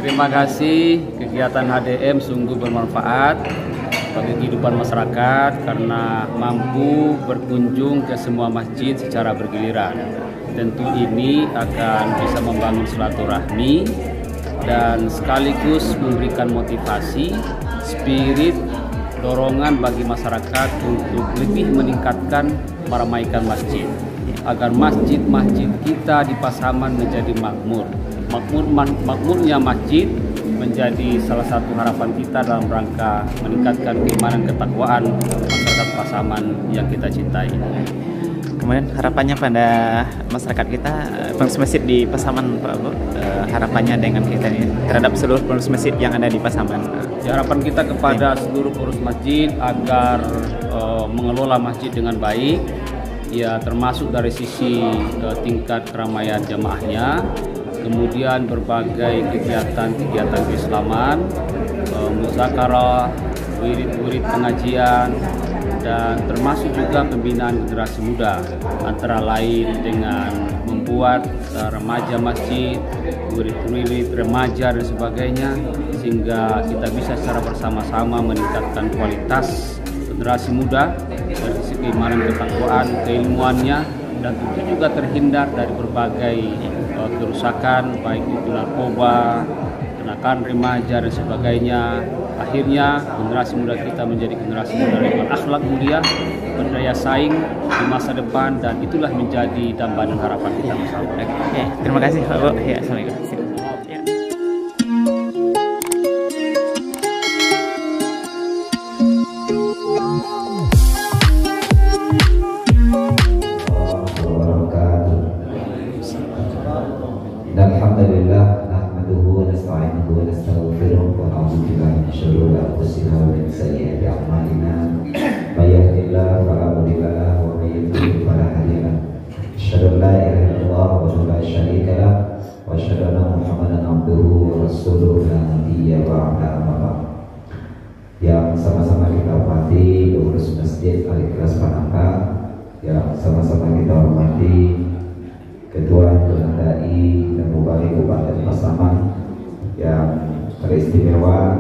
Terima kasih, kegiatan HDM sungguh bermanfaat bagi kehidupan masyarakat karena mampu berkunjung ke semua masjid secara bergiliran. Tentu ini akan bisa membangun silaturahmi dan sekaligus memberikan motivasi, spirit, dorongan bagi masyarakat untuk lebih meningkatkan meramaikan masjid agar masjid-masjid kita di Pasaman menjadi makmur. Makmurnya masjid menjadi salah satu harapan kita dalam rangka meningkatkan keimanan ketakwaan masyarakat Pasaman yang kita cintai. Kemudian harapannya pada masyarakat kita, pengurus masjid di Pasaman, Pak Bu, harapannya dengan kita ini terhadap seluruh pengurus masjid yang ada di Pasaman. Harapan kita kepada seluruh pengurus masjid agar mengelola masjid dengan baik, ya termasuk dari sisi tingkat keramaian jamaahnya, kemudian berbagai kegiatan-kegiatan keislaman, muzakarah, wirid-wirid pengajian, dan termasuk juga pembinaan generasi muda, antara lain dengan membuat remaja masjid, wirid-wirid remaja dan sebagainya, sehingga kita bisa secara bersama-sama meningkatkan kualitas generasi muda dari sisi keimanan ketakwaan, keilmuannya, dan tentu juga terhindar dari berbagai kerusakan, baik itu narkoba, kenakan remaja dan sebagainya. Akhirnya generasi muda kita menjadi generasi muda yang berakhlak mulia, berdaya saing di masa depan, dan itulah menjadi dambaan dan harapan kita bersama. Oke, terima kasih Pak Bu. Ya, assalamualaikum. Alhamdulillah, nahmaduhu wa nasta'inuhu wa nastaghfiruh wa na'udzu billahi min syururi anfusina wa min sayyiati a'malina. May yahdihillahu fala mudilla lahu wa may yudlil fala hadiya lahu. Asyhadu an la ilaha illallah wa la syarika lahu wa asyhadu anna Muhammadan abduhu wa rasuluhu la nabiyya ba'da, amma ba'd. Yang sama-sama kita hormati pengurus Masjid Al-Ikhlas Panaka, yang sama-sama kita hormati Ketua Dai dan Bupati Kabupaten Pasaman yang teristimewa,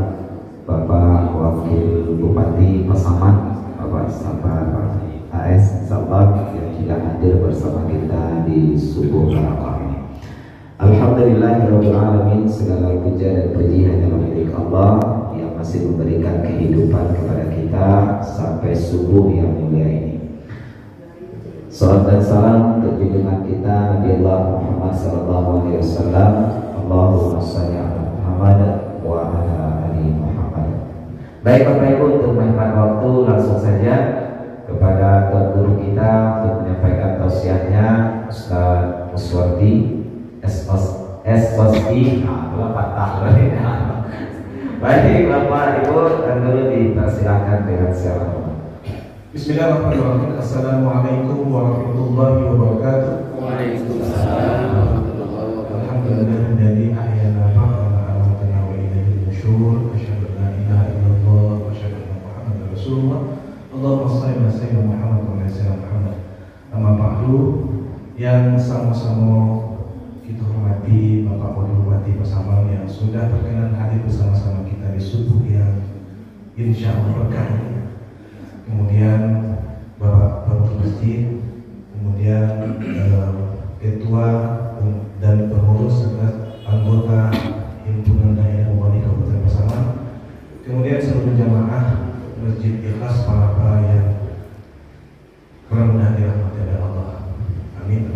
Bapak Wakil Bupati Pasaman, Bapak Sabar AS Sabar, yang tidak hadir bersama kita di subuh Barakah ini. Alhamdulillahirabbil alamin, segala puja dan puji hanya milik Allah yang masih memberikan kehidupan kepada kita sampai subuh yang mulia ini. Salam dan salam untuk junjungan kita Nabi Allah Muhammad sallallahu alaihi wasallam. Allahumma shalli ala Muhammad wa ala ali Muhammad. Baik Bapak Ibu, untuk menghemat waktu langsung saja kepada guru kita untuk menyampaikan tausiahnya, Ustaz Muswardi SOSI. Baik Bapak Ibu, dan dulu dipersilakan dengan siapa. Bismillahirrahmanirrahim. Assalamualaikum warahmatullahi wabarakatuh. Waalaikumsalam warahmatullahi wabarakatuh. Alhamdulillahilladzi ahyana ba'da ma amatana wa ilaihi nusyur. Asyhadu an la ilaha illallah wa asyhadu anna Muhammadar Rasulullah. Allahumma shalli ala sayyidina Muhammad wa ala sayyidina Muhammad. Amma ba'du, yang sama-sama kita hormati Bapak Wakil Bupati Pasaman yang sudah berkenan hadir bersama-sama kita di subuh yang insyaallah berkah ini. Kemudian Bapak Pengurus Masjid, kemudian Ketua dan pengurus serta anggota himpunan daerah Bupati Kabupaten Pasaman, kemudian seluruh jamaah Masjid Ikhlas Panaka yang mudah-mudahan dirahmati oleh Allah. Amin.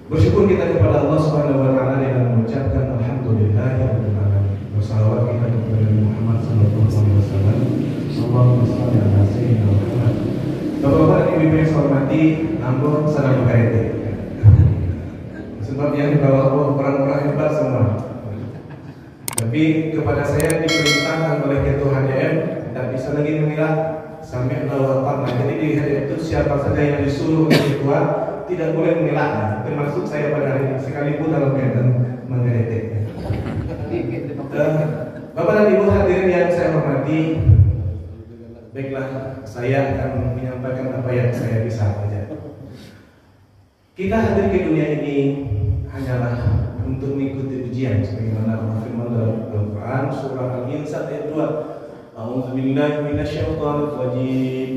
Bersyukur kita kepada Allah Subhanahu wa taala dengan mengucapkan alhamdulillahirabbil alamin. Wassalawat kita kepada Muhammad sallallahu alaihi wasallam. Allahumma shalli ala sayyidina Muhammad. Bapak-bapak dan ibu-ibu yang saya hormati, namun salam PRT. Sebab yang dibawa orang-orang hebat semua. Tapi kepada saya diperintahkan oleh Ketua HDM tidak bisa lagi memilah sampai Allah. Jadi di HDM itu siapa saja yang disuruh oleh Ketua tidak boleh memilahnya. Termasuk saya pada hari ini, sekalipun dalam kaitan mengkritik. Bapak dan Ibu hadirin yang saya hormati, baiklah, saya akan menyampaikan apa yang saya bisa saja. Kita hadir ke dunia ini hanyalah untuk mengikuti ujian ujian sebagaimana Allah firman dalam Al-Qur'an surah Al-Insan ayat 2. A'udzubillahi minasyaitonir rajim.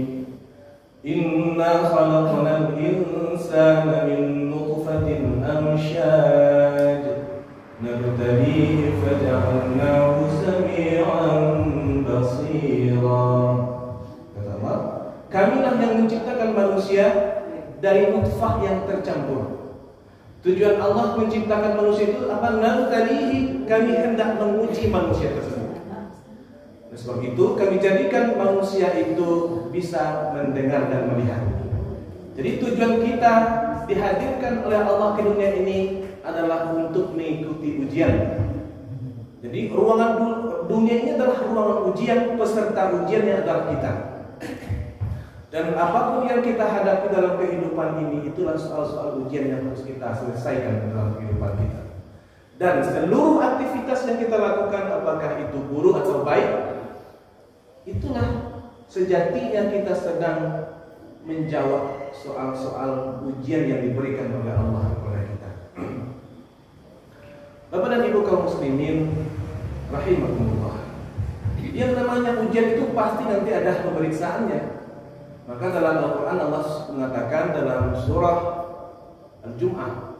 Inna khalaqnal insana min nutfatin amsyaj nabtalihi faja'alnahu sami'an basira. Kata Allah, kamilah yang menciptakan manusia dari nutfah yang tercampur. Tujuan Allah menciptakan manusia itu apa? Nabtalihi, kami hendak menguji manusia tersebut. Oleh sebab itu kami jadikan manusia itu bisa mendengar dan melihat. Jadi tujuan kita dihadirkan oleh Allah ke dunia ini adalah untuk mengikuti ujian. Jadi ruangan dunia ini adalah ruangan ujian, peserta ujiannya adalah kita. Dan apapun yang kita hadapi dalam kehidupan ini, itulah soal-soal ujian yang harus kita selesaikan dalam kehidupan kita. Dan seluruh aktivitas yang kita lakukan, apakah itu buruk atau baik, itulah sejatinya kita sedang menjawab soal-soal ujian yang diberikan oleh Allah kepada kita. Bapak dan Ibu kaum muslimin rahimakumullah. Yang namanya ujian itu pasti nanti ada pemeriksaannya. Maka dalam Al-Quran Allah mengatakan dalam surah Al-Jum'ah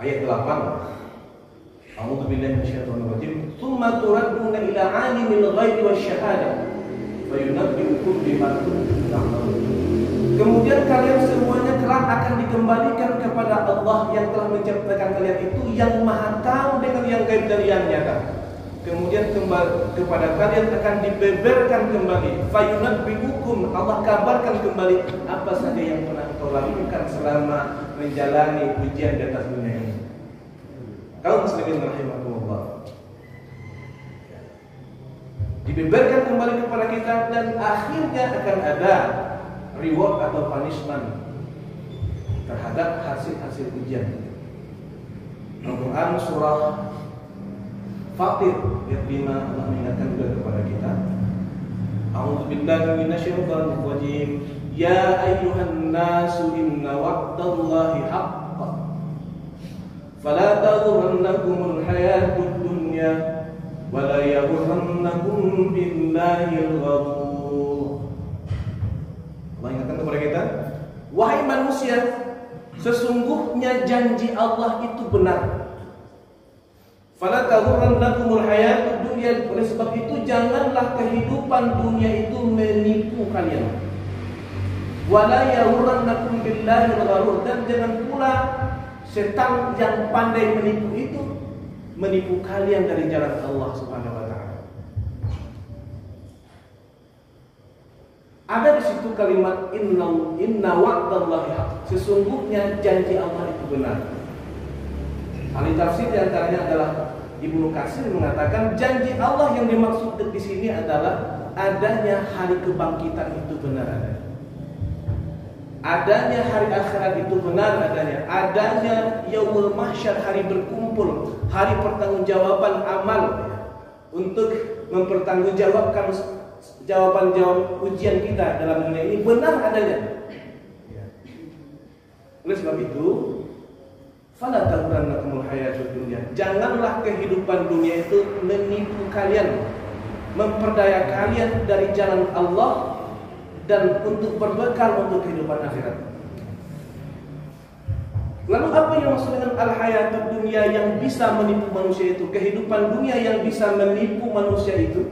ayat 8, A'udzu billahi minasyaitonir rajim. Tsumma turadduna ila 'alimil ghaibi wasyahadah fayunabbi'ukum bima kuntum ta'malun. Kemudian kalian semuanya kelak akan dikembalikan kepada Allah yang telah menciptakan kalian itu, yang Maha tahu dengan yang gaib dan yang nyata. Kemudian kepada kalian akan dibeberkan kembali. Fayunabbi'ukum, Allah kabarkan kembali apa saja yang pernah kau lakukan selama menjalani ujian di atas dunia ini. Kaum muslimin rahimakumullah, dibeberkan kembali kepada kita dan akhirnya akan ada reward atau punishment terhadap hasil-hasil ujian. Al-Quran surah Fatir ayat 5 Allah mengingatkan juga kepada kita. A'udzu billahi minasyaitonir rajim. Ya ayyuhan nasu inna wa'dallahi haqq. Fala taghurrannakumul hayatud dunya wa la yaghurrannakum billahil ghurur. Allah ingatkan kepada kita, wahai manusia, sesungguhnya janji Allah itu benar. Fala taghurrannakumul hayatud dunya, oleh sebab itu janganlah kehidupan dunia itu menipu kalian. Wala yaghurrannakum billahil ghurur, dan jangan pula setan yang pandai menipu itu menipu kalian dari jalan Allah Subhanahu wa taala. Ada di situ kalimat inna wa'dallahi haqq. Sesungguhnya janji Allah itu benar. Ahli tafsir di antaranya adalah Ibnu Katsir mengatakan janji Allah yang dimaksud di sini adalah adanya hari kebangkitan itu benar adanya. Adanya hari akhirat itu benar adanya yaumul mahsyar, hari berkumpul, hari pertanggungjawaban amal untuk mempertanggungjawabkan jawaban-jawab ujian kita dalam dunia ini benar adanya. Oleh sebab itu, fala taghurrannakumul hayatud dunya, janganlah kehidupan dunia itu menipu kalian, memperdaya kalian dari jalan Allah dan untuk berbekal untuk kehidupan akhirat. Lalu apa yang maksud dengan al-hayatud dunya yang bisa menipu manusia itu? Kehidupan dunia yang bisa menipu manusia itu?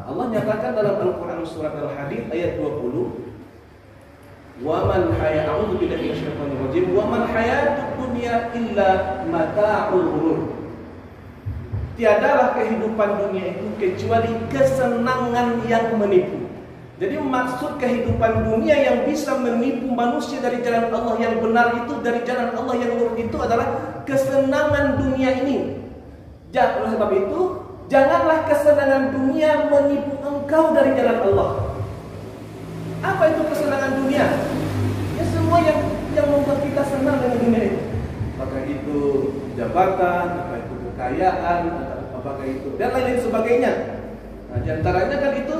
Allah nyatakan dalam Al-Quran surat Al-Hadid ayat 20, wa man a'udzu billahi minasyaitonir rajim, wa man hayatud dunya illa mata'ul ghurur. Tiadalah kehidupan dunia itu kecuali kesenangan yang menipu. Jadi maksud kehidupan dunia yang bisa menipu manusia dari jalan Allah yang benar itu, dari jalan Allah yang lurus itu adalah kesenangan dunia ini. Oleh sebab itu, janganlah kesenangan dunia menipu engkau dari jalan Allah. Apa itu kesenangan dunia? Ya semua yang membuat kita senang dengan dunia ini. Apakah itu jabatan, apakah itu kekayaan, apakah itu dan lain-lain sebagainya. Nah, di antaranya kan itu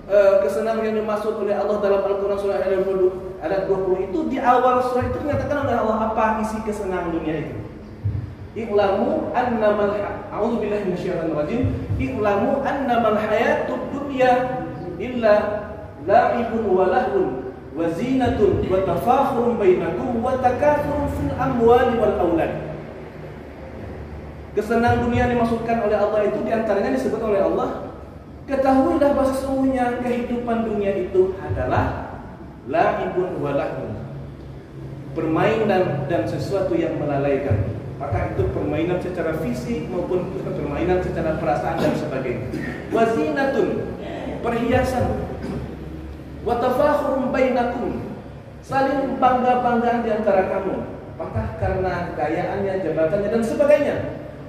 kesenangan yang dimaksud oleh Allah dalam Al-Quran surah ayat 20 itu di awal surah itu dinyatakan oleh Allah apa isi kesenangan dunia itu. I'lamu annamal a'udzubillahi minasyaitonir rajim. I'lamu annamal hayatud dunya illa la'ibun wa lahun wa zinatun wa tafakhurun bainakum wa takathurun fil amwali wal aulad. Kesenangan dunia dimaksudkan oleh Allah itu diantaranya disebut oleh Allah, ketahuilah bahwa sesungguhnya kehidupan dunia itu adalah la'ibun wa lahun, bermain dan sesuatu yang melalaikan. Maka itu permainan secara fisik maupun permainan secara perasaan dan sebagainya. Wazinatun, perhiasan. Watafakhurun bainakum, saling bangga-banggaan di antara kamu. Apakah karena kekayaannya, jabatannya dan sebagainya.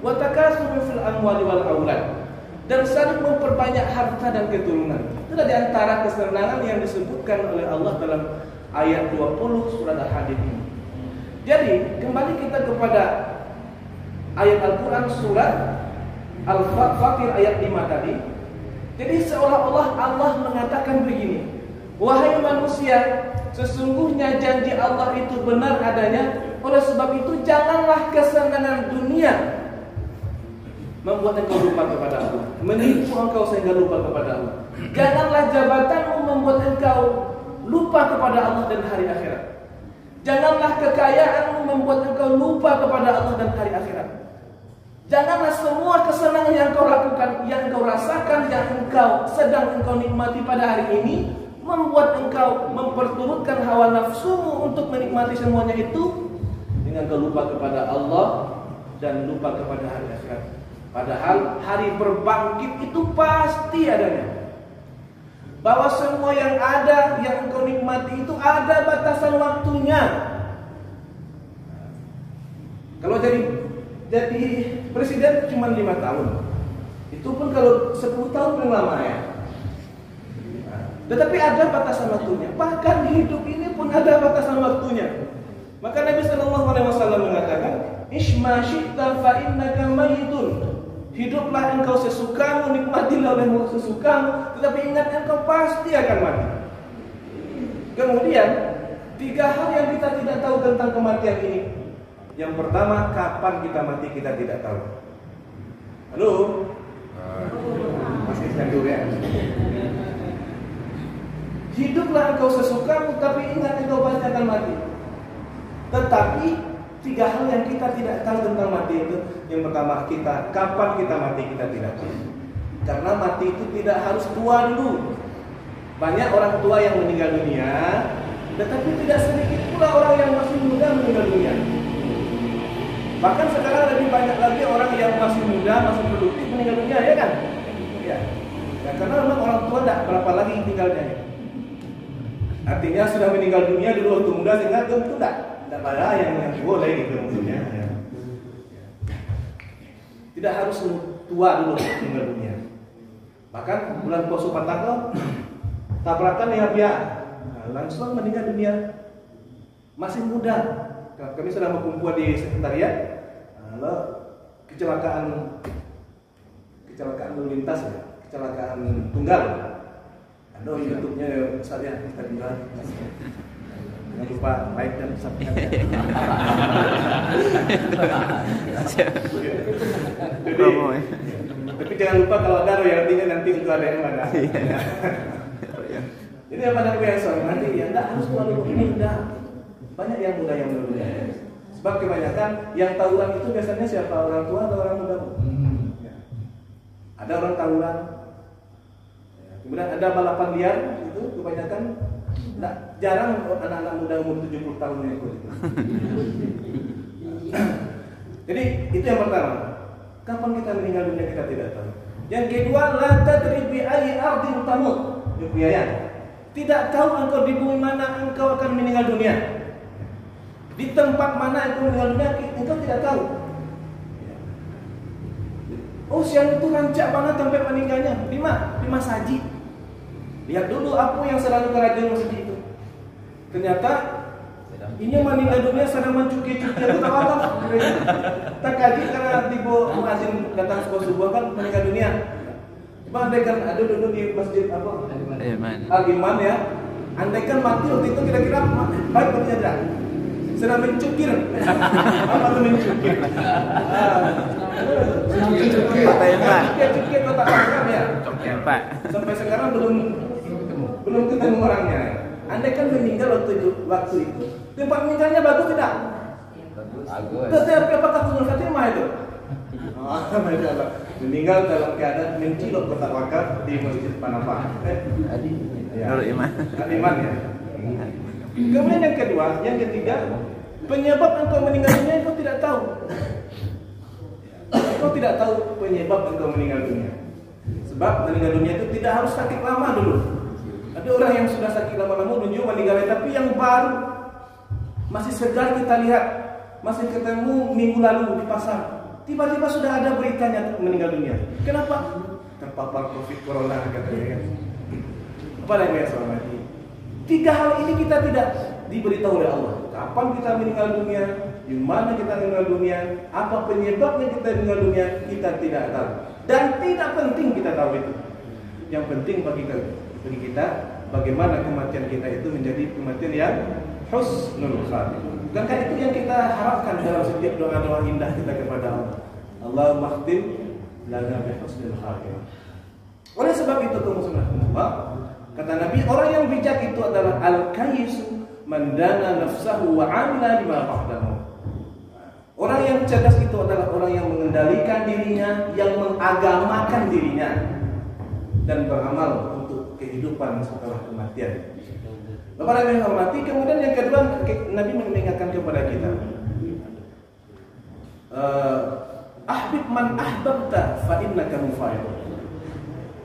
Watakatsuru fil amwali wal aulad, dan saling memperbanyak harta dan keturunan. Itulah di antara kesenangan yang disebutkan oleh Allah dalam ayat 20 surat Al-Hadid ini. Jadi kembali kita kepada ayat Al-Quran surat Al-Fatir ayat 5 tadi. Jadi seolah-olah Allah mengatakan begini, wahai manusia, sesungguhnya janji Allah itu benar adanya. Oleh sebab itu janganlah kesenangan dunia membuat engkau lupa kepada Allah, menipu engkau sehingga lupa kepada Allah. Janganlah jabatanmu membuat engkau lupa kepada Allah dan hari akhirat. Janganlah kekayaanmu membuat engkau lupa kepada Allah dan hari akhirat. Janganlah semua kesenangan yang kau lakukan, yang kau rasakan, yang engkau sedang nikmati pada hari ini membuat engkau memperturutkan hawa nafsumu untuk menikmati semuanya itu, dengan kau lupa kepada Allah dan lupa kepada hari akhirat. Padahal hari berbangkit itu pasti adanya. Bahwa semua yang ada, yang engkau nikmati itu ada batasan waktunya. Kalau jadi presiden cuma 5 tahun, itu pun kalau 10 tahun belum lama ya. Tetapi ada batasan waktunya. Bahkan hidup ini pun ada batasan waktunya. Maka Nabi SAW mengatakan, Ishma syi'ta fa innaka mayitun. Hiduplah engkau sesukamu, nikmatilah olehmu sesukamu, tetapi ingat engkau pasti akan mati. Kemudian 3 hal yang kita tidak tahu tentang kematian ini. Yang pertama, kapan kita mati kita tidak tahu. Halo? Masih candur ya? Hiduplah engkau sesukamu, tapi ingat engkau pasti akan mati. Tetapi 3 hal yang kita tidak tahu tentang mati itu. Yang pertama, kapan kita mati kita tidak tahu. Karena mati itu tidak harus tua dulu. Banyak orang tua yang meninggal dunia, tetapi tidak sedikit pula orang yang masih muda meninggal dunia. Bahkan sekarang lebih banyak lagi orang yang masih muda, masih produktif meninggal dunia, ya kan? Ya. Ya, karena memang orang tua tidak berapa lagi tinggalnya. Artinya sudah meninggal dunia dulu waktu muda, sehingga tentu tidak ada yang boleh gitu maksudnya. Ya. Tidak harus tua dulu meninggal dunia. Bahkan bulan puasa Patakel tabrakan ya dia langsung meninggal dunia masih muda. Kami sedang berkumpul di sekretariat, lalu kecelakaan lalu lintas ya, kecelakaan tunggal. Aduh, YouTube-nya saya kita bilang. Jangan lupa like dan subscribe. Tapi jangan lupa kalau ada royaltinya nanti untuk ada yang mana. Jadi yang pada kebiasaan nanti ya tidak harus terlalu muda. Banyak yang muda yang muda. Sebab kebanyakan yang tawuran itu biasanya siapa, orang tua atau orang muda? Ya. Ada orang tawuran. Ya. Kemudian ada balapan liar itu kebanyakan jarang anak-anak muda umur 70 tahun yang ikut. Jadi itu yang pertama. Kapan kita meninggal dunia kita tidak tahu. Yang kedua, la tadri bi ayyi ardin tamut. Tidak tahu engkau di bumi mana engkau akan meninggal dunia. Di tempat mana engkau meninggal dunia engkau tidak tahu. Oh, siang itu rancak banget sampai meninggalnya. Di Masaji. Lihat dulu apa yang selalu kerajaan masjid itu. Ternyata ini meninggal dunia sedang mencuci-cuci itu tahu. Tak kaji karena tiba muazin datang subuh kan meninggal dunia. Coba andaikan ada duduk di masjid apa? Al-Iman ya. Andaikan mati waktu itu kira-kira baik atau tidak? sedang mencukir. Apa tuh mencukir? Cukir kotak wakaf ya. Pak. Sampai sekarang belum ketemu orangnya. Andai kan meninggal waktu itu, tempat meninggalnya bagus tidak? Bagus. Tetapi apakah husnul khatimah itu? Meninggal dalam keadaan mencilok kotak wakaf di Masjid Panapah. Nurul Iman. Iman ya. Kemudian yang kedua, yang ketiga, penyebab engkau meninggal dunia engkau tidak tahu. Engkau tidak tahu penyebab engkau meninggal dunia. Sebab meninggal dunia itu tidak harus sakit lama dulu. Ada orang yang sudah sakit lama-lama menuju meninggal, tapi yang baru masih segar kita lihat, masih ketemu minggu lalu di pasar. Tiba-tiba sudah ada beritanya meninggal dunia. Kenapa? Terpapar COVID Corona katanya. Apa yang saya hormati? 3 hal ini kita tidak diberitahu oleh Allah. Kapan kita meninggal dunia? Di mana kita meninggal dunia? Apa penyebabnya kita meninggal dunia? Kita tidak tahu. Dan tidak penting kita tahu itu. Yang penting bagi kita, bagaimana kematian kita itu menjadi kematian yang husnul khatimah. Bukankah itu yang kita harapkan dalam setiap doa-doa indah kita kepada Allah? Allahumma khtim lana bi husnil khatimah. Oleh sebab itu kata Nabi, orang yang bijak itu adalah al-kayyisu man dana nafsahu wa 'amila lima ba'dahu. Orang yang cerdas itu adalah orang yang mengendalikan dirinya, yang mengagamakan dirinya dan beramal untuk kehidupan setelah kematian. Bapak Nabi hormati, kemudian yang kedua Nabi mengingatkan kepada kita, ahbib man ahbabta fa innaka mufariq.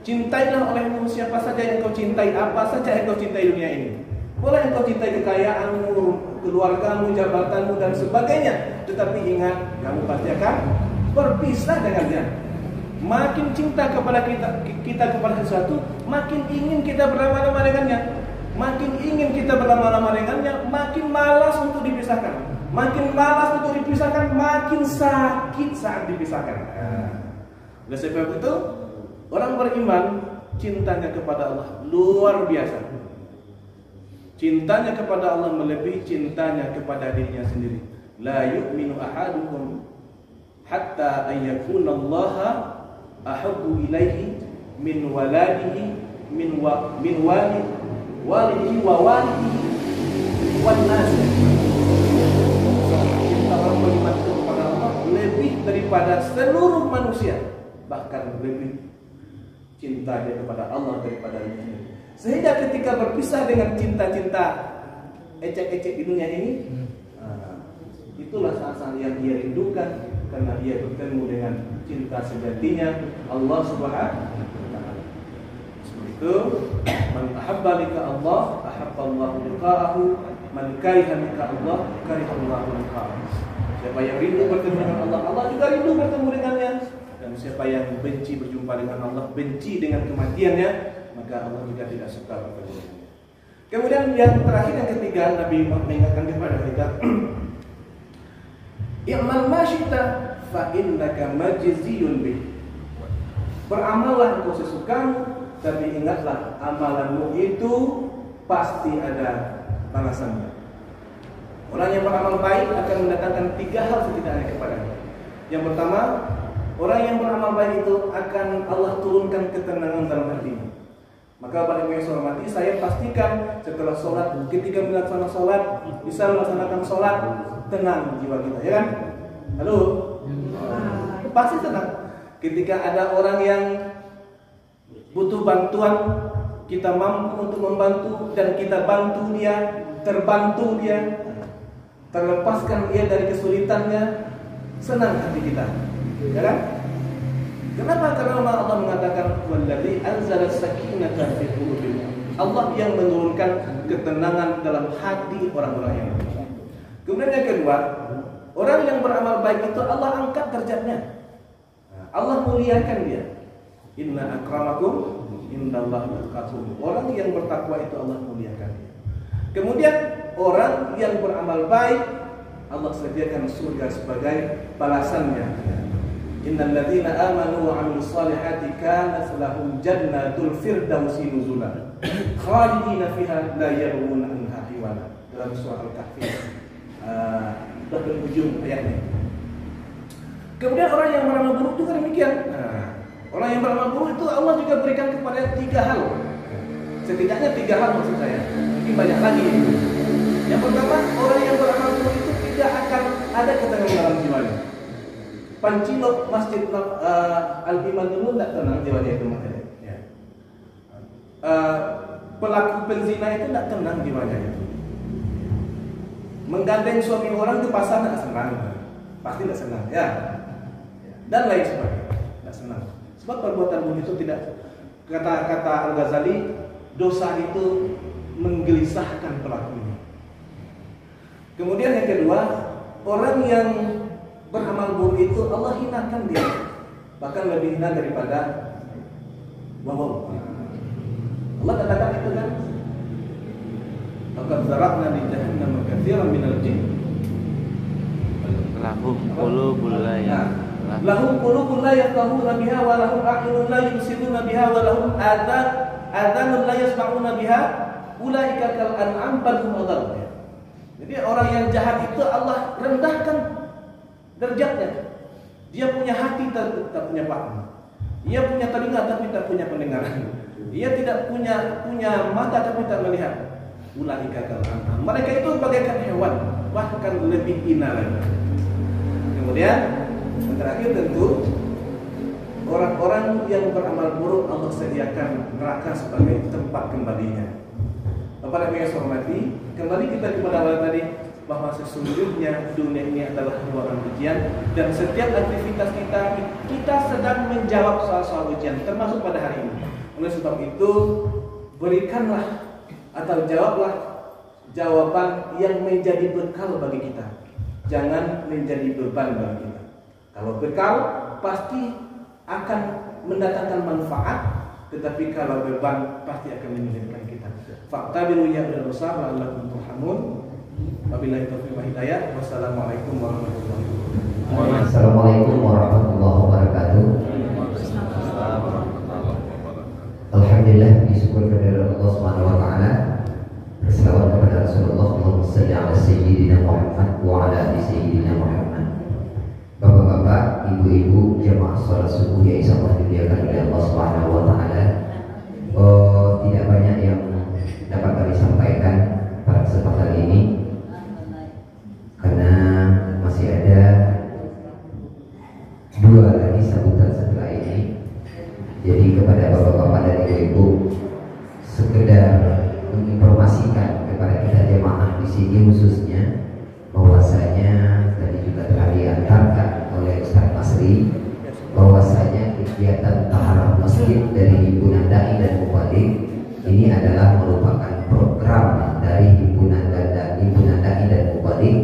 Cintailah olehmu siapa saja yang kau cintai, apa saja yang kau cintai dunia ini. Boleh yang kau cintai kekayaanmu, keluargamu, jabatanmu dan sebagainya, tetapi ingat, kamu pasti akan berpisah dengannya. Makin cinta kepada kita kepada sesuatu, makin ingin kita berlama-lama dengannya. Makin ingin kita berlama-lama dengannya, makin malas untuk dipisahkan. Makin malas untuk dipisahkan, makin sakit saat dipisahkan. Oleh sebab itu, orang beriman cintanya kepada Allah luar biasa. Cintanya kepada Allah melebihi cintanya kepada dirinya sendiri. La yu'minu ahadukum hatta ayyakuna Allah ahabbu ilaihi min waladihi min walidihi wa walidihi wan nas. Cinta orang beriman kepada Allah lebih daripada seluruh manusia, bahkan lebih cinta dia kepada Allah daripada ini. Sehingga ketika berpisah dengan cinta-cinta ecek-ecek di dunia ini, itulah saat-saat yang dia rindukan, karena dia bertemu dengan cinta sejatinya Allah Subhanahu wa taala. Seperti itu, man ahabba lika Allah, ahabba Allah liqa'ahu, man kariha lika Allah, kariha Allah liqa'ahu. Siapa yang rindu bertemu dengan Allah, Allah juga rindu bertemu dengannya. Dan siapa yang benci berjumpa dengan Allah, benci dengan kematiannya, maka Allah juga tidak suka bertemu dengannya. Kemudian yang terakhir, yang ketiga, Nabi mengingatkan kepada kita, i'mal ma syi'ta fa innaka majziyun bih. Beramallah engkau sesukamu, tapi ingatlah amalanmu itu pasti ada balasannya. Orang yang beramal baik akan mendatangkan 3 hal setidaknya kepadanya. Yang pertama, orang yang beramal baik itu akan Allah turunkan ketenangan dalam hatinya. Maka pada yang saya hormati, saya pastikan setelah sholat, ketika melaksanakan sholat, bisa melaksanakan sholat, tenang jiwa kita, ya kan? Halo? Pasti tenang. Ketika ada orang yang butuh bantuan, kita mampu untuk membantu dan kita bantu dia, terbantu dia, terlepaskan dia dari kesulitannya, senang hati kita, ya kan? Kenapa? Karena Allah mengatakan wallazi anzala sakinata fi qulubihim. Allah yang menurunkan ketenangan dalam hati orang-orang yang beriman. Kemudian yang kedua, orang yang beramal baik itu Allah angkat derajatnya. Allah muliakan dia. Inna akramakum indallahi atqakum. Orang yang bertakwa itu Allah muliakan dia. Kemudian orang yang beramal baik, Allah sediakan surga sebagai balasannya. Innal ladzina amanu wa 'amilus solihati kanat lahum jannatul firdausi nuzula khalidina fiha la yabghuna anha hiwala. Dalam surah Al-Kahfi Sudah penghujung ayatnya. Kemudian orang yang beramal buruk juga demikian. Orang yang beramal buruk itu Allah juga berikan kepada 3 hal. Setidaknya 3 hal maksud saya. Mungkin banyak lagi. Yang pertama, orang yang beramal buruk itu tidak akan ada ketenangan dalam jiwanya. Pancilok Masjid Al-Iman dulu tidak tenang jiwanya itu makanya. Ya. Pelaku penzina itu tidak tenang jiwanya itu. Menggandeng suami orang ke pasar tidak senang, pasti tidak senang, ya. Dan lain sebagainya, tidak senang. Sebab perbuatan buruk itu tidak, kata Al-Ghazali, dosa itu menggelisahkan pelakunya. Kemudian yang kedua, orang yang beramal buruk itu Allah hinakan dia, bahkan lebih hina daripada wabah. Allah katakan itu kan, laqad zara'na li jahannam katsiran minal jin lahum qulubun la yafqahuna biha wa lahum a'yunun la yubsiruna biha wa lahum adhanun la yasma'una biha ulaika kal an'am bal hum adall. Jadi orang yang jahat itu Allah rendahkan derajatnya. Dia punya hati tak punya paham. Dia punya telinga tapi tak punya pendengaran. Dia tidak punya mata tapi tak melihat. Ulaika kal an'am. Mereka itu bagaikan hewan, bahkan lebih hina lagi. Kemudian yang terakhir tentu orang-orang yang beramal buruk Allah sediakan neraka sebagai tempat kembalinya. Bapak Ibu yang saya hormati, kembali kita kepada awal tadi bahwa sesungguhnya dunia ini adalah ruangan ujian dan setiap aktivitas kita sedang menjawab soal-soal ujian termasuk pada hari ini. Oleh sebab itu berikanlah atau jawablah jawaban yang menjadi bekal bagi kita. Jangan menjadi beban bagi kita. Kalau bekal pasti akan mendatangkan manfaat, tetapi kalau beban pasti akan menyulitkan kita. Fa'tabiru ya ulil absar la'allakum turhamun. Wabillahi taufiq wal hidayah. Wassalamualaikum warahmatullahi wabarakatuh. Assalamualaikum warahmatullahi wabarakatuh. Alhamdulillah, disyukur kepada Allah Subhanahu wa taala. Berselawat kepada Rasulullah, Allahumma shalli ala sayyidina Muhammad wa ala ali sayyidina Muhammad. Bapak-bapak, ibu-ibu, jemaah salat subuh yang insyaallah dimuliakan oleh Allah Subhanahu wa taala. Tidak banyak yang dapat kami sampaikan pada kesempatan ini karena masih ada 2 lagi sambutan setelah ini. Jadi kepada bapak-bapak dan ibu-ibu, sekedar menginformasikan kepada kita jemaah di sini khususnya bahwasanya tadi juga telah diantarkan oleh Ustaz Masri bahwasanya kegiatan taharah masjid dari Himpunan Dai dan Mubalik ini adalah merupakan program dari Himpunan Dai dan Mubalik,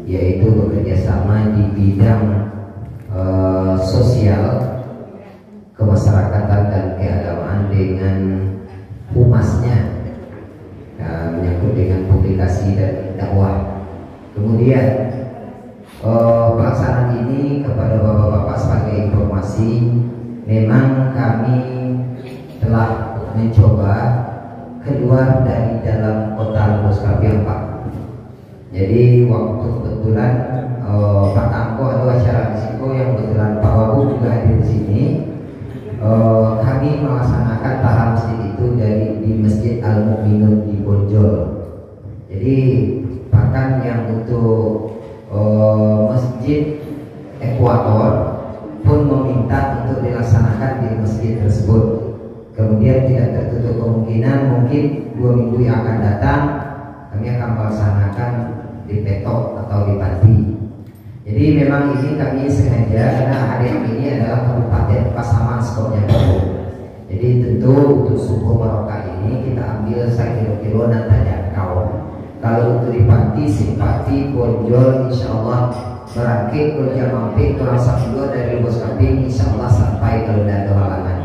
yaitu bekerjasama di bidang sosial, kemasyarakatan dan keagamaan dengan humasnya, menyangkut dengan publikasi dan dakwah. Kemudian pelaksanaan ini kepada bapak-bapak sebagai informasi, memang kami telah mencoba keluar dari dalam kota Lubos Kapiang, Pak. Jadi waktu kebetulan Pak Tangko atau acara risiko yang kebetulan Pak Wabu juga hadir di sini, kami melaksanakan tahap masjid itu di Masjid Al-Mu'minun di Bonjol. Jadi bahkan yang untuk Masjid Ekuator pun meminta untuk dilaksanakan di masjid tersebut. Kemudian tidak tertutup kemungkinan mungkin 2 minggu yang akan datang kami akan melaksanakan di Petok atau di Pati. Jadi memang ini kami sengaja karena hari ini adalah Kabupaten Pasaman skopnya baru. Jadi tentu untuk suku Maroka ini kita ambil 1 kilo dan terjangkau. Kalau untuk di Pati, Simpati, Bonjol, insya Allah Merangkik, Kerja Mampik, Tulang Sapilo dari Lubos Kaping, insya Allah sampai ke Lundado Halangan.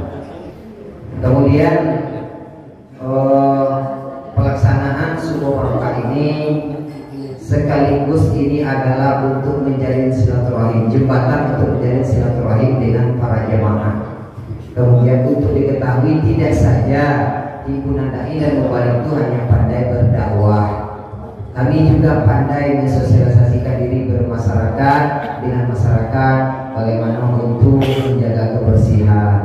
Kemudian pelaksanaan suku Maroka ini sekaligus ini adalah untuk menjalin silaturahim, jembatan untuk menjalin silaturahim dengan para jemaah. Kemudian untuk diketahui tidak saja Himpunan Dai dan Mubalik itu hanya pandai berdakwah, kami juga pandai mensosialisasi Jadi bermasyarakat dengan masyarakat bagaimana untuk menjaga kebersihan.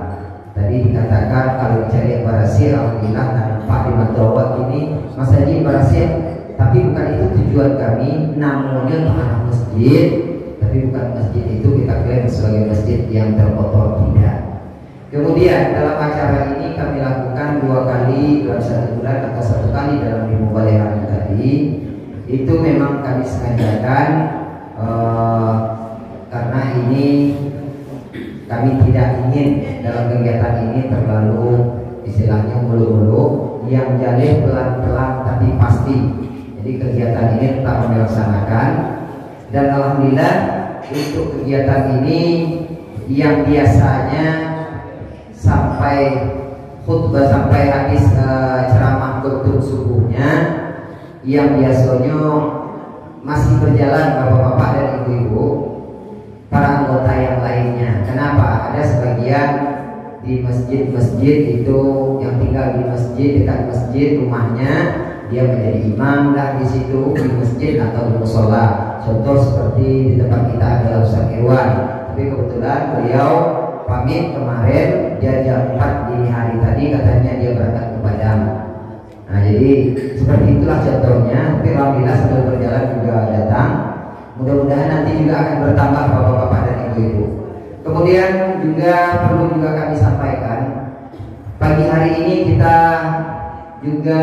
Tadi dikatakan kalau dicari barasir, alhamdulillah nampak di Matrawat ini masjid barasir. Tapi bukan itu tujuan kami, namanya tanah masjid. Tapi bukan masjid itu kita klaim sebagai masjid yang terkotor, tidak. Kemudian dalam acara ini kami lakukan 2 kali dalam 1 bulan atau 1 kali dalam minggu balehan tadi. Itu memang kami sengajakan karena ini kami tidak ingin dalam kegiatan ini terlalu istilahnya mulu-mulu, yang jalih pelan-pelan tapi pasti. Jadi kegiatan ini tetap dilaksanakan, dan alhamdulillah untuk kegiatan ini yang biasanya sampai khutbah sampai habis ceramah khutbah subuhnya, yang biasanya masih berjalan bapak-bapak dan ibu-ibu, para anggota yang lainnya. Kenapa? Ada sebagian di masjid-masjid itu yang tinggal di masjid, dekat masjid rumahnya, dia menjadi imam dah di situ di masjid atau di musola. Contoh seperti di tempat kita adalah Ustaz Irwan, tapi kebetulan beliau pamit kemarin, dia jam 4 dini hari tadi katanya dia berangkat ke Padang. Nah jadi seperti itulah contohnya. Tapi alhamdulillah sambil berjalan juga datang. Mudah-mudahan nanti juga akan bertambah bapak-bapak dan ibu-ibu. Kemudian juga perlu juga kami sampaikan, pagi hari ini kita juga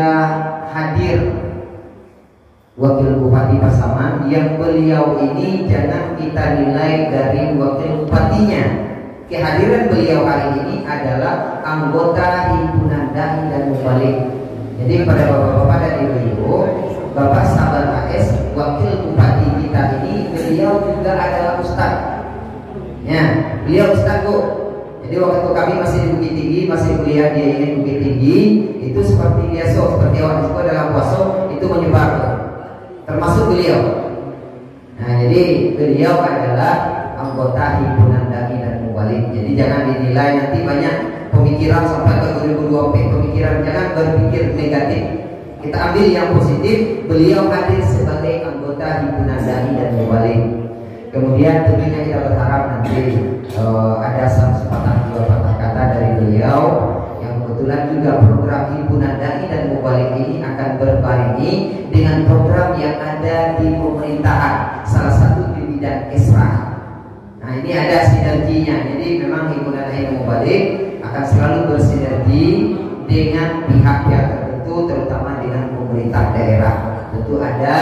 hadir Wakil Bupati Pasaman, yang beliau ini jangan kita nilai dari Wakil Bupatinya. Kehadiran beliau hari ini adalah anggota himpunan dai dan mubalik. Jadi pada bapak-bapak dan ibu-ibu, Bapak Sabar AS, Wakil Bupati kita ini, beliau juga adalah ustaz. Ya, beliau ustaz Bu. Jadi waktu kami masih di Bukit Tinggi, masih kuliah di Bukit Tinggi, itu seperti biasa, seperti awal juga dalam puasa itu menyebar, termasuk beliau. Nah, jadi beliau adalah anggota himpunan dai dan mubalik. Jadi jangan dinilai nanti banyak pemikiran sampai ke 2020 pemikiran, jangan berpikir negatif. Kita ambil yang positif, beliau hadir sebagai anggota himpunan dai dan mubalik. Kemudian tentunya kita berharap nanti ada sepatah 2 patah kata dari beliau, yang kebetulan juga program himpunan dai dan mubalik ini akan berbarengi dengan program yang ada di pemerintahan, salah satu di bidang Isra. Nah ini ada sinerginya. Jadi memang himpunan dai dan mubalik akan selalu bersinergi dengan pihak-pihak tertentu, terutama dengan pemerintah daerah. Tentu ada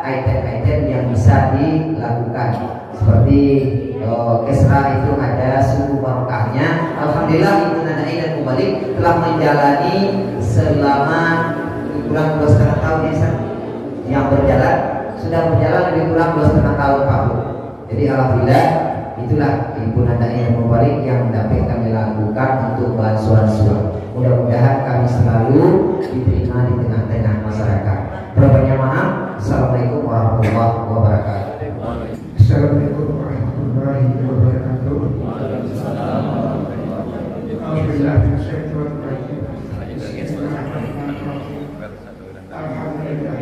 item-item yang bisa dilakukan. Seperti Kesra itu ada suku barokahnya. Alhamdulillah himpunan dai dan mubalik telah menjalani selama kurang 2,5 tahun yang berjalan, sudah berjalan lebih kurang 2,5 tahun Pak Bu. Jadi alhamdulillah itulah himpunan dai dan mubalik yang dapat kami lakukan untuk bantuan. Mudah-mudahan kami selalu diterima di tengah-tengah masyarakat. Berbanyak maaf. Assalamualaikum warahmatullahi wabarakatuh. Assalamualaikum warahmatullahi wabarakatuh. Alhamdulillah. Alhamdulillah.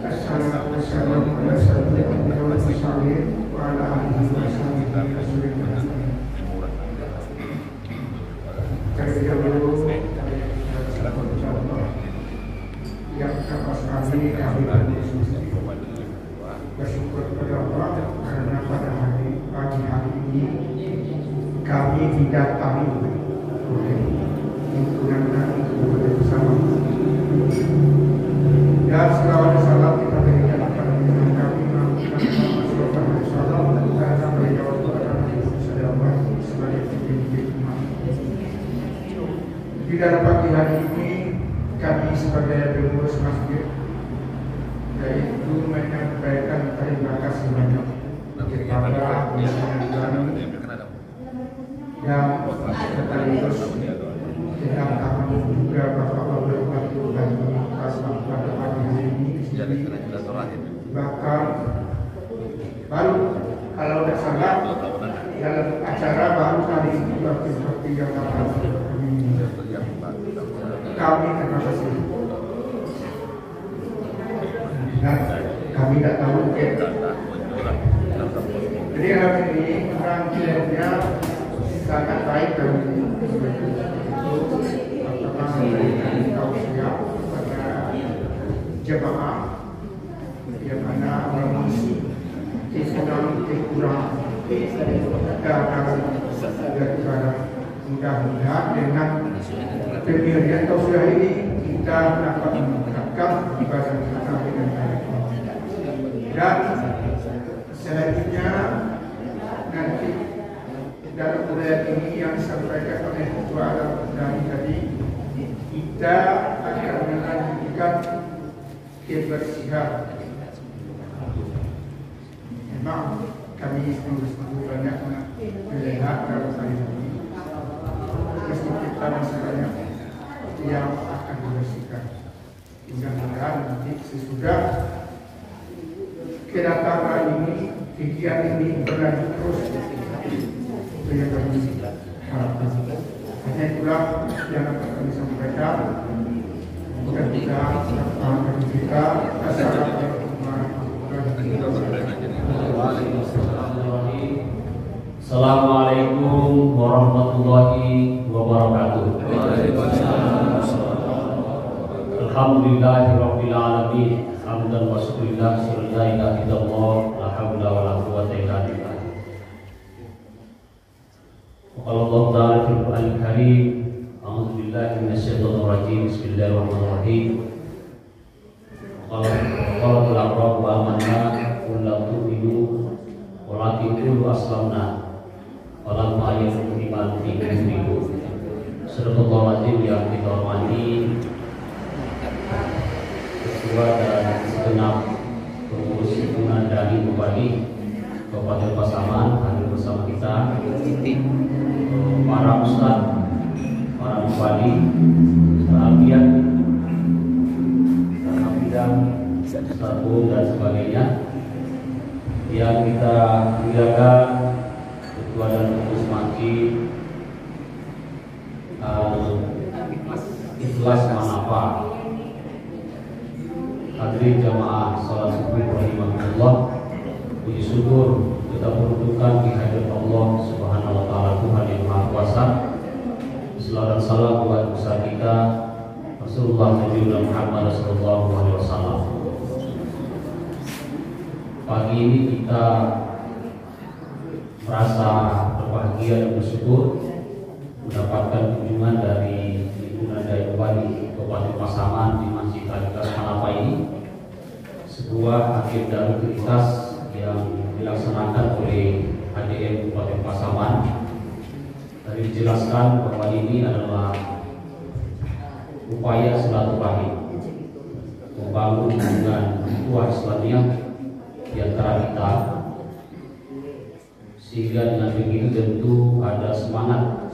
Assalatu wassalamu ala sayyidina wa sallim wa ala alihi wa sahbihi yang pertama sekali kami bersyukur kepada Allah karena pada pagi hari ini kami didatangi oleh himpunan dai Kabupaten Pasaman, dan selawat salam kita berikan kepada pimpinan kami Muhammad SAW, karena beliau adalah sedang sebagai pemimpin umat. Di dalam pagi hari ini kami sebagai pengurus masjid yaitu menyampaikan terima kasih banyak kepada pimpinan kami yang sekaligus sedang kami juga Bapak Wakil Bupati Pasaman pada pagi hari ini. Bahkan baru kalau tidak salah dalam acara baru tadi seperti yang kami terima kasih. Dan kami tidak tahu sangat baik kami memberikan tausiah kepada jemaah yang mana mengisi kurang dan mudah-mudahan dengan pendirian tausiah ini kita dapat meningkatkan ibadah kita dengan baik. Dan selanjutnya nanti dalam uraian ini yang disampaikan oleh Ketua Al-Qadari tadi, kita akan melanjutkan kebersihan. Memang kami sungguh-sungguh banyak melihat dalam hal ini meski kita masih banyak yang akan dibersihkan. Mudah-mudahan nanti sesudah kedatangan ini, kegiatan ini berlanjut terus. Itu yang kami harapkan. Hanya itulah yang akan kami sampaikan. Mudah-mudahan kami kita assalamualaikum warahmatullahi wabarakatuh. Assalamualaikum warahmatullahi wabarakatuh. Alhamdulillahirabbil alamin. Hamdan wa syukurillah, la ilaha illallah, la haula wa la quwwata illa billah. Wa qala Allah ta'ala fil Qur'anil Karim, a'udzu billahi minasyaitonir rajim. Bismillahirrahmanirrahim. Qala al-aqrab wa amanna qul la tu'minu walakin qulu aslamna wa lam ya'lamu iman fi qulubikum. Sadaqallahu azim yang kita hormati Ketua dan segenap pengurus himpunan dari Bupati Kabupaten Pasaman hadir bersama kita, para ustaz, para bupati, para biar, para bidang, satu dan sebagainya yang kita muliakan, Ketua dan pengurus masjid Ikhlas Manafa. Hadirin jamaah salat subuh rahimahullah, puji syukur kita peruntukkan di hadirat Allah Subhanahu wa taala, Tuhan yang Maha Kuasa. Salawat dan salam buat besar kita Rasulullah Muhammad sallallahu alaihi wasallam. Pagi ini kita merasa berbahagia dan bersyukur mendapatkan kunjungan dari himpunan dai Bupati Kabupaten Pasaman di Masjid Al-Ikhlas Manafa ini, sebuah agenda rutinitas yang dilaksanakan oleh HDM Kabupaten Pasaman. Tadi dijelaskan bahwa ini adalah upaya silaturahim, membangun hubungan ukhuwah Islamiyah di antara kita, sehingga dengan begitu tentu ada semangat,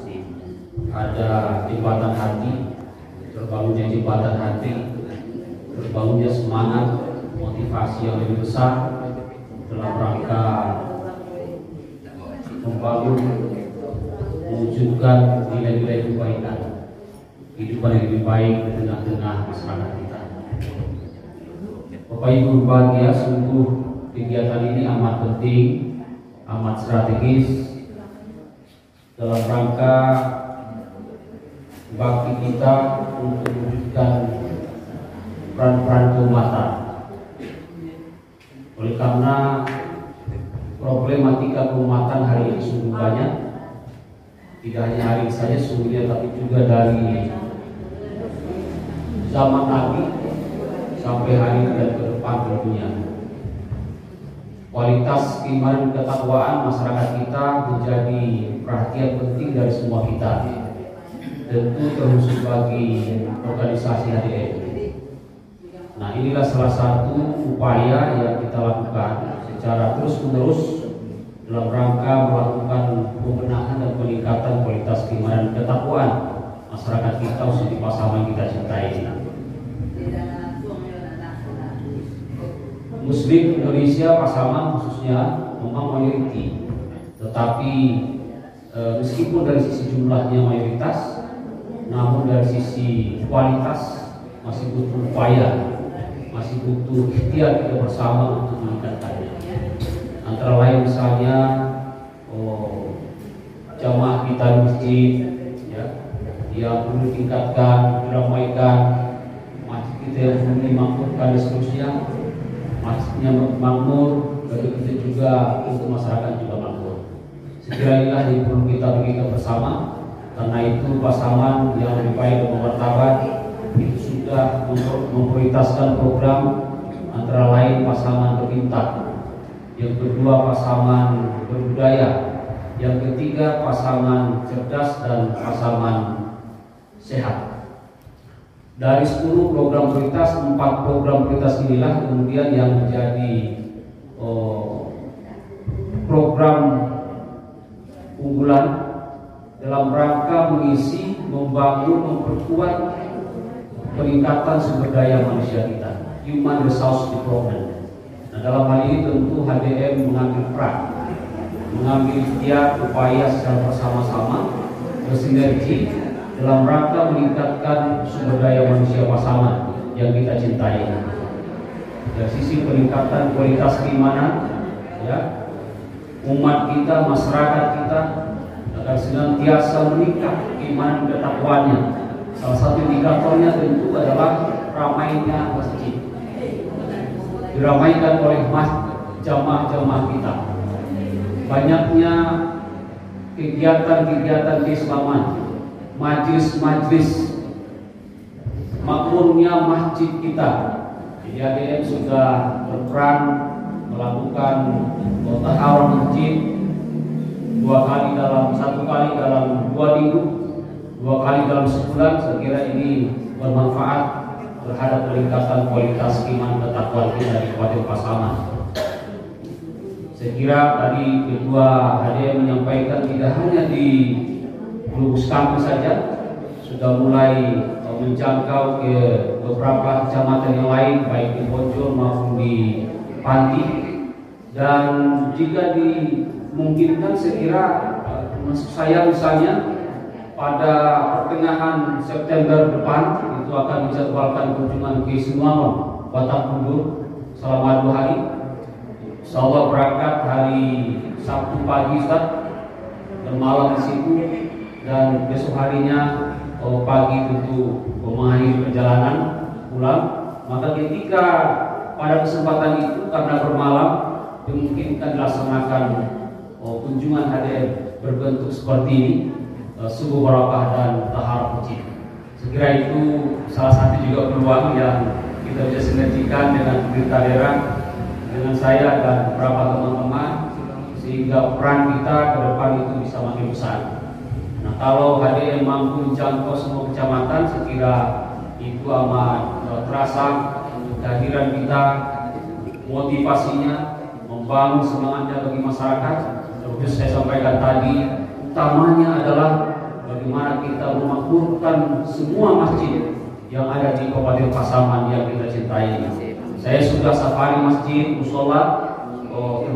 ada jembatan hati, terbangunnya jembatan hati, terbangunnya semangat, motivasi yang lebih besar dalam rangka membangun, mewujudkan nilai-nilai kebaikan, kehidupan yang lebih baik di tengah-tengah masyarakat kita. Bapak Ibu berbahagia, sungguh kegiatan ini amat penting, amat strategis dalam rangka bakti kita untuk mewujudkan peran-peran keumatan. Oleh karena problematika keumatan hari ini sungguh banyak, tidak hanya hari ini saja sungguhnya, tapi juga dari zaman Nabi sampai hari ini dan ke depan tentunya. Kualitas keimanan dan ketakwaan masyarakat kita menjadi perhatian penting dari semua kita, tentu terkhusus bagi organisasi HDM. Nah, inilah salah satu upaya yang kita lakukan secara terus-menerus dalam rangka melakukan pembenahan dan peningkatan kualitas keimanan dan ketakwaan masyarakat kita, khusus di Pasaman kita cintai ini. Muslim Indonesia Pasaman khususnya memang mayoriti, tetapi meskipun dari sisi jumlahnya mayoritas, namun dari sisi kualitas masih butuh upaya, masih butuh ikhtiar kita bersama untuk meningkatkannya. Antara lain misalnya jamaah kita di masjid, ya, yang perlu ditingkatkan, diramaikan, masjid kita yang perlu dimakmurkan dan seterusnya, masjidnya makmur, begitu juga untuk masyarakat juga makmur. Sekiranya inilah yang perlu kita berikan bersama, karena itu pasangan yang lebih baik dan bermartabat itu sudah memprioritaskan program antara lain pasangan berbintang, yang kedua pasangan berbudaya, yang ketiga pasangan cerdas dan pasangan sehat. Dari 10 program prioritas, 4 program prioritas inilah kemudian yang menjadi program unggulan dalam rangka mengisi, membangun, memperkuat peningkatan sumber daya manusia kita, human resource development. Nah, dalam hal ini tentu HDM mengambil peran, mengambil ikhtiar upaya secara bersama-sama bersinergi dalam rangka meningkatkan sumber daya manusia pasangan yang kita cintai. Dari sisi peningkatan kualitas keimanan, ya, umat kita, masyarakat kita agar senantiasa meningkat keimanan dan takwanya. Salah satu indikatornya tentu adalah ramainya masjid, diramaikan oleh jamaah-jamaah kita, banyaknya kegiatan-kegiatan keislaman, majlis-majlis, makmurnya masjid kita. Jadi HDM sudah berperan melakukan tahawun masjid 1 kali dalam 2 minggu, 2 kali dalam sebulan. Saya kira ini bermanfaat terhadap peningkatan kualitas iman dan takwa kita di Kabupaten Pasaman. Saya kira tadi Ketua HDM menyampaikan tidak hanya di Lubus Kampus saja, sudah mulai menjangkau ke beberapa kecamatan yang lain, baik di Bojong maupun di Panti. Dan jika dimungkinkan, saya kira maksud saya misalnya pada pertengahan September depan itu akan dijadwalkan kunjungan ke Sinuanon, Batak Mundur selama 2 hari. Insyaallah berangkat hari Sabtu pagi Ustaz, bermalam di situ, dan besok harinya pagi tentu mengakhiri perjalanan pulang. Maka ketika pada kesempatan itu karena bermalam dimungkinkan dilaksanakan kunjungan HDM berbentuk seperti ini, subuh barakah dan tahar masjid. Sekira itu salah satu juga peluang yang kita bisa sinergikan dengan pemerintah daerah, dengan saya dan beberapa teman-teman, sehingga peran kita ke depan itu bisa makin besar. Nah, kalau HDM mampu menjangkau semua kecamatan, sekira itu amat terasa kehadiran kita, motivasinya, membangun semangatnya bagi masyarakat. Seperti saya sampaikan tadi, utamanya adalah bagaimana kita memakmurkan semua masjid yang ada di Kabupaten Pasaman yang kita cintai. Saya sudah safari masjid, musola,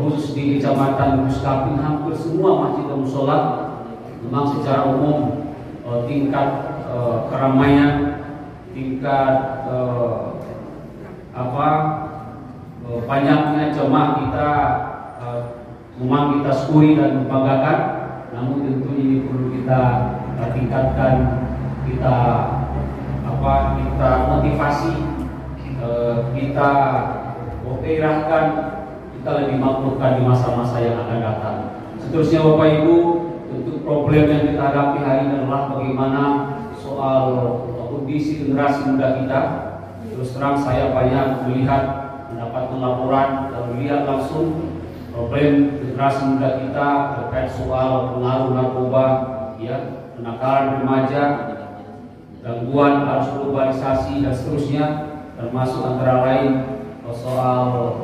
khusus di Kecamatan Lubus Kampus, hampir semua masjid dan musola. Memang secara umum tingkat keramaian, tingkat banyaknya jemaah kita memang kita syukuri dan membanggakan. Namun tentu ini perlu kita tingkatkan, kita motivasi, kita gairahkan, kita lebih makmurkan di masa-masa yang akan datang. Seterusnya Bapak Ibu, untuk problem yang kita hadapi hari ini adalah bagaimana soal kondisi generasi muda kita. Terus terang saya banyak melihat, mendapatkan laporan dan melihat langsung problem generasi muda kita terkait soal pengaruh narkoba, ya, kenakalan remaja, gangguan arus globalisasi dan seterusnya, termasuk antara lain soal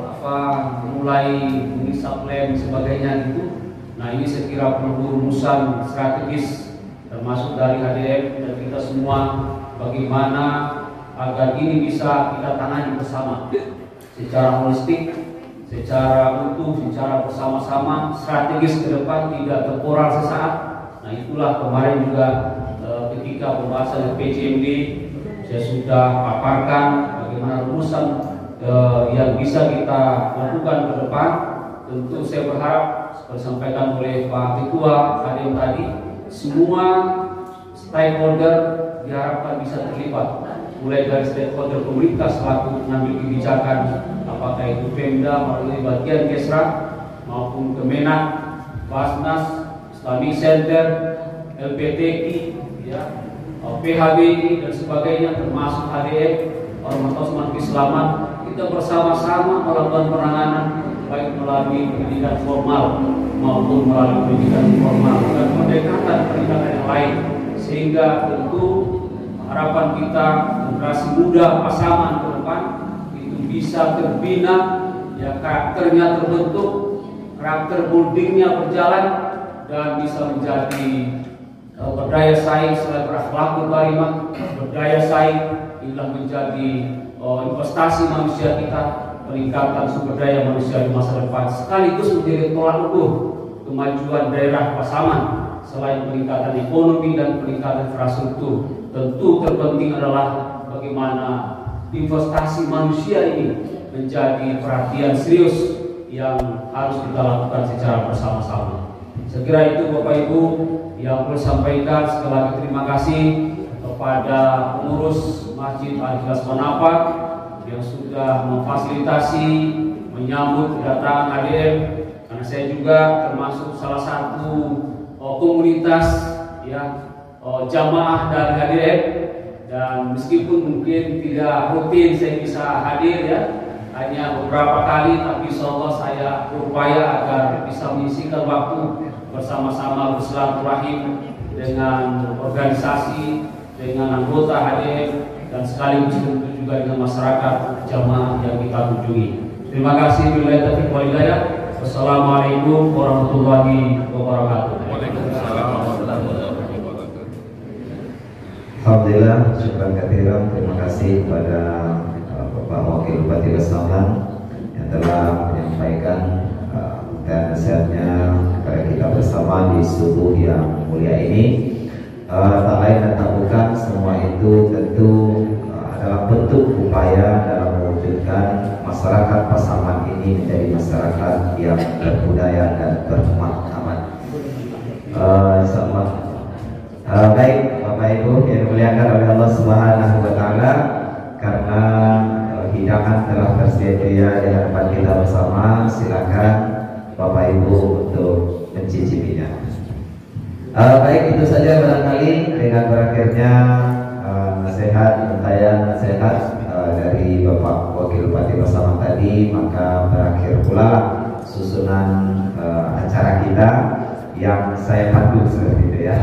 mulai mengisap lem sebagainya gitu. Nah, ini saya kira perlu rumusan strategis termasuk dari HDM dan kita semua, bagaimana agar ini bisa kita tangani bersama secara holistik, secara utuh, secara bersama-sama, strategis ke depan, tidak terporal sesaat. Nah, itulah kemarin juga ketika pembahasan PJMD saya sudah paparkan bagaimana rumusan yang bisa kita lakukan ke depan. Tentu saya berharap disampaikan oleh Pak Ketua KDM tadi, semua stakeholder diharapkan bisa terlibat, mulai dari stakeholder pemerintah selaku pengambil kebijakan, apakah itu Pemda melalui bagian Kesra maupun Kemenak, Basnas, Islamic Center, LPTI, ya, PHBI dan sebagainya, termasuk HDM, Ormas Keislaman. Kita bersama-sama melakukan penanganan baik melalui pendidikan formal maupun melalui pendidikan informal dan pendekatan yang lain, sehingga tentu harapan kita generasi muda Pasaman ke depan itu bisa terbina, ya, karakternya terbentuk, karakter buildingnya berjalan dan bisa menjadi berdaya saing selain berakhlakul karimah, berdaya saing inilah menjadi investasi manusia kita, peningkatan sumber daya manusia di masa depan, sekaligus menjadi tolak ukur kemajuan daerah Pasaman. Selain peningkatan ekonomi dan peningkatan infrastruktur, tentu terpenting adalah bagaimana investasi manusia ini menjadi perhatian serius yang harus kita lakukan secara bersama-sama. Saya kira itu Bapak Ibu yang perlu sampaikan. Sekali lagi terima kasih kepada pengurus Masjid Al-Ikhlas Manafat yang sudah memfasilitasi menyambut kedatangan HDM, karena saya juga termasuk salah satu komunitas, ya, jamaah dari HDM, dan meskipun mungkin tidak rutin saya bisa hadir, ya, hanya beberapa kali, tapi insyaallah saya berupaya agar bisa menyisihkan waktu bersama-sama bersilaturahim dengan organisasi, dengan anggota HDM, dan sekaligus tentu juga dengan masyarakat jamaah yang kita kunjungi. Terima kasih. Billahi taufiq wal hidayah. Wassalamualaikum warahmatullahi wabarakatuh. Alhamdulillah, syukur katsiran. Terima kasih kepada Bapak Wakil Bupati Pasaman yang telah menyampaikan dan nasihatnya kepada kita bersama di subuh yang mulia ini. Tak lain dan tak bukan, semua itu tentu adalah bentuk upaya dalam mewujudkan masyarakat Pasaman ini menjadi masyarakat yang berbudaya dan berpemahaman. Insyaallah. Baik Bapak Ibu yang dimuliakan oleh Allah Subhanahu wa taala, karena hidangan telah tersedia di hadapan kita bersama, silakan Bapak Ibu untuk mencicipinya. Baik, itu saja barangkali dengan berakhirnya nasihat, untayan nasihat dari Bapak Wakil Bupati Pasaman tadi, maka berakhir pula susunan acara kita yang saya pandu seperti itu, ya.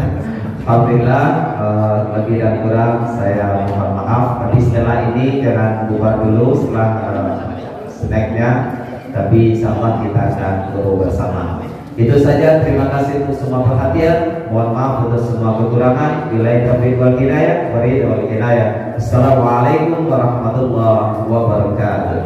Alhamdulillah, lebih dan kurang saya mohon maaf, tapi setelah ini jangan bubar dulu setelah snacknya, tapi insyaallah kita akan guru bersama. Itu saja, terima kasih untuk semua perhatian, mohon maaf untuk semua kekurangan. Billahi taufiq wal hidayah, waridha wal hidayah. Assalamualaikum warahmatullahi wabarakatuh.